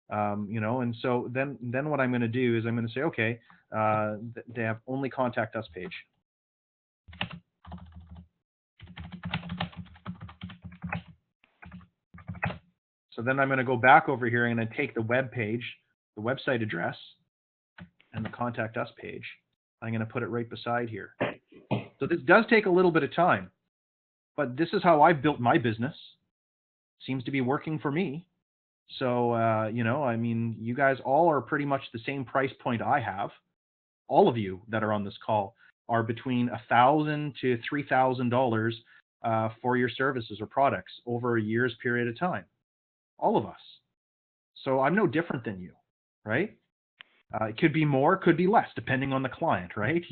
And so then what I'm going to do is I'm going to say, okay, they have only contact us page. So then I'm going to go back over here and I'm going to take the web page, the website address, and the contact us page. I'm going to put it right beside here. So this does take a little bit of time, but this is how I've built my business. Seems to be working for me. So, you guys all are pretty much the same price point I have. All of you that are on this call are between $1,000 to $3,000 for your services or products over a year's period of time. All of us. So I'm no different than you, right? It could be more, could be less, depending on the client, right?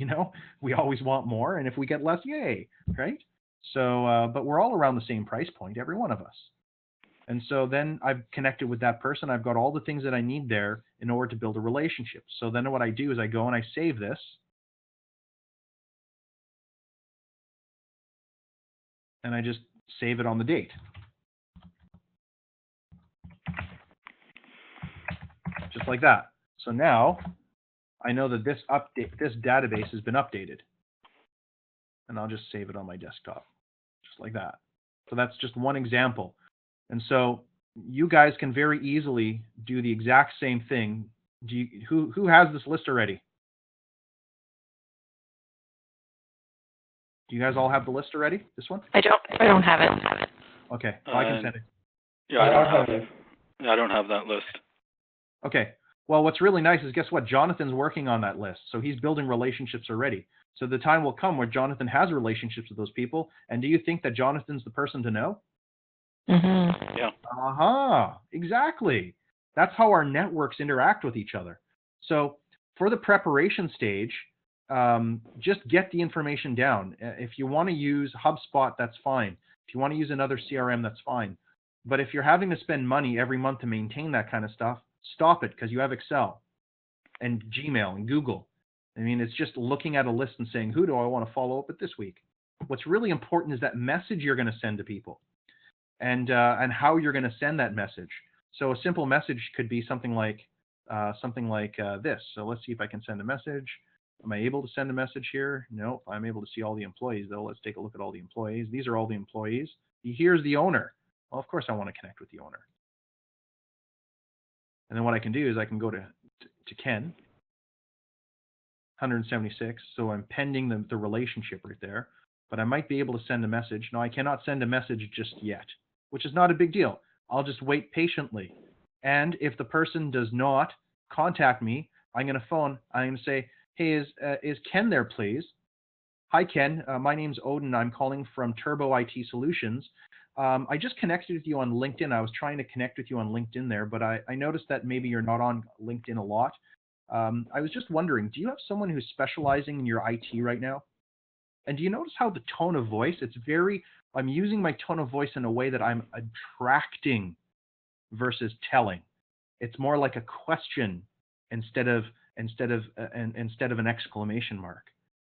We always want more, and if we get less, yay, right? So, but we're all around the same price point, every one of us. And so then I've connected with that person. I've got all the things that I need there in order to build a relationship. So then what I do is I go and I save this. And I just save it on the date. Just like that. So now I know that this database has been updated. And I'll just save it on my desktop, just like that. So that's just one example. And so you guys can very easily do the exact same thing. Who has this list already? Do you guys all have the list already? This one? I don't have it. Okay, well, I can send it. Yeah, I don't have that list. Okay. Well, what's really nice is, guess what? Jonathan's working on that list. So he's building relationships already. So the time will come where Jonathan has relationships with those people. And do you think that Jonathan's the person to know? Mm-hmm. Yeah. Exactly. That's how our networks interact with each other. So for the preparation stage, just get the information down. If you want to use HubSpot, that's fine. If you want to use another CRM, that's fine. But if you're having to spend money every month to maintain that kind of stuff, stop it, because you have Excel and Gmail and Google. I mean, it's just looking at a list and saying, who do I want to follow up with this week? What's really important is that message you're going to send to people, and how you're going to send that message. So a simple message could be something like this. So let's see if I can send a message. Am I able to send a message here? No, I'm able to see all the employees though. Let's take a look at all the employees. These are all the employees. Here's the owner. Well, of course I want to connect with the owner. And then what I can do is I can go to Ken, 176. So I'm pending the relationship right there. But I might be able to send a message. No, I cannot send a message just yet, which is not a big deal. I'll just wait patiently. And if the person does not contact me, I'm going to phone. I'm going to say, hey, is Ken there, please? Hi, Ken. My name's Odin. I'm calling from Turbo IT Solutions. I just connected with you on LinkedIn. I was trying to connect with you on LinkedIn there, but I noticed that maybe you're not on LinkedIn a lot. I was just wondering, do you have someone who's specializing in your IT right now? And do you notice how the tone of voice, I'm using my tone of voice in a way that I'm attracting versus telling. It's more like a question instead of an exclamation mark.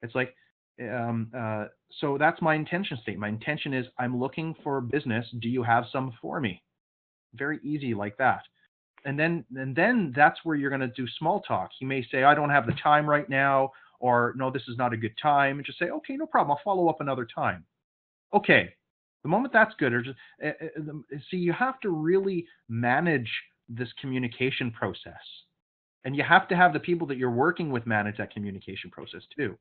It's like, so that's my intention statement. My intention is I'm looking for business. Do you have some for me? Very easy like that. And then that's where you're going to do small talk. You may say, I don't have the time right now, or no, this is not a good time. And just say, okay, no problem. I'll follow up another time. Okay. The moment that's good, or just see, you have to really manage this communication process. And you have to have the people that you're working with manage that communication process too.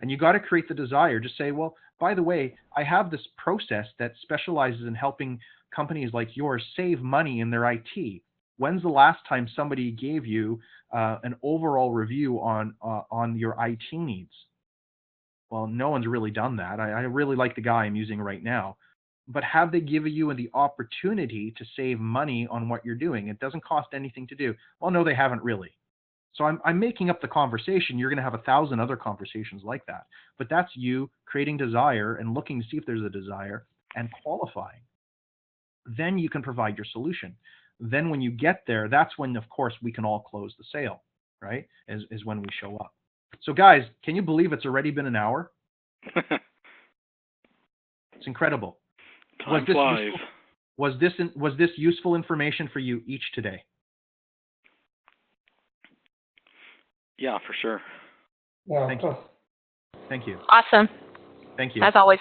And you got to create the desire. Just say, well, by the way, I have this process that specializes in helping companies like yours save money in their IT. When's the last time somebody gave you an overall review on your IT needs? Well, no one's really done that. I really like the guy I'm using right now. But have they given you the opportunity to save money on what you're doing? It doesn't cost anything to do. Well, no, they haven't really. So I'm making up the conversation. You're going to have 1,000 other conversations like that. But that's you creating desire and looking to see if there's a desire and qualifying. Then you can provide your solution. Then when you get there, that's when, of course, we can all close the sale, right? Is when we show up. So guys, can you believe it's already been an hour? It's incredible. Time flies. Was this useful information for you each today? Yeah, for sure. Yeah, Thank of you. course. Thank you. Awesome. Thank you. As always.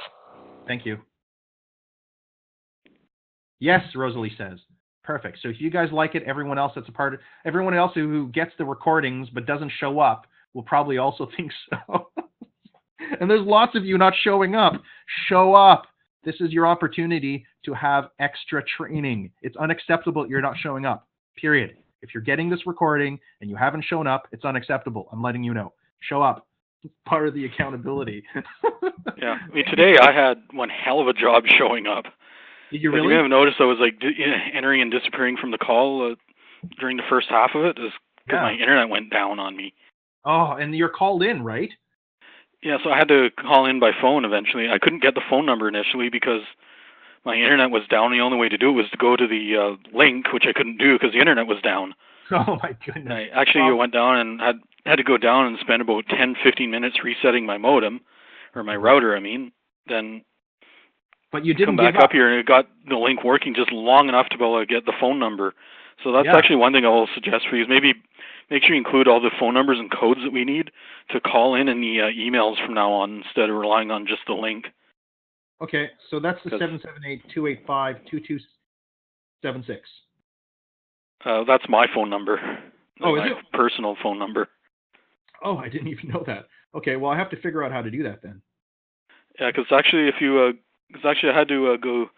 Thank you. Yes, Rosalie says. Perfect. So if you guys like it, everyone else who gets the recordings but doesn't show up will probably also think so. And there's lots of you not showing up. Show up. This is your opportunity to have extra training. It's unacceptable that you're not showing up, period. If you're getting this recording and you haven't shown up, it's unacceptable. I'm letting you know. Show up. It's part of the accountability. Yeah. I mean, today I had one hell of a job showing up. Did you But really? you may have noticed I was like entering and disappearing from the call during the first half of it, because my internet went down on me. Oh, and you're called in, right? Yeah, so I had to call in by phone eventually. I couldn't get the phone number initially because my internet was down. The only way to do it was to go to the link, which I couldn't do because the internet was down. Oh my goodness. And I actually went down and had to go down and spend about 10-15 minutes resetting my modem, or my router, I mean. Then but you didn't come back up here and it got the link working just long enough to be able to get the phone number. So that's actually one thing I will suggest for you is maybe make sure you include all the phone numbers and codes that we need to call in the emails from now on instead of relying on just the link. Okay, so that's the 778-285-2276. That's my phone number. Oh, is my it? Personal phone number. Oh, I didn't even know that. Okay, well, I have to figure out how to do that then. Yeah, because actually, I had to go,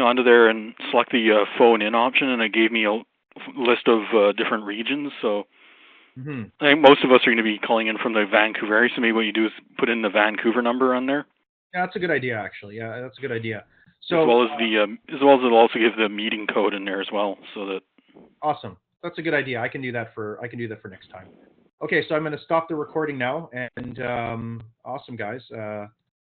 under there and select the phone in option, and it gave me a list of different regions. So I think most of us are going to be calling in from the Vancouver area. So maybe what you do is put in the Vancouver number on there. Yeah, that's a good idea, actually. Yeah, that's a good idea. So as well as it'll also give the meeting code in there as well, so that. Awesome. That's a good idea. I can do that for next time. Okay, so I'm going to stop the recording now, and awesome, guys.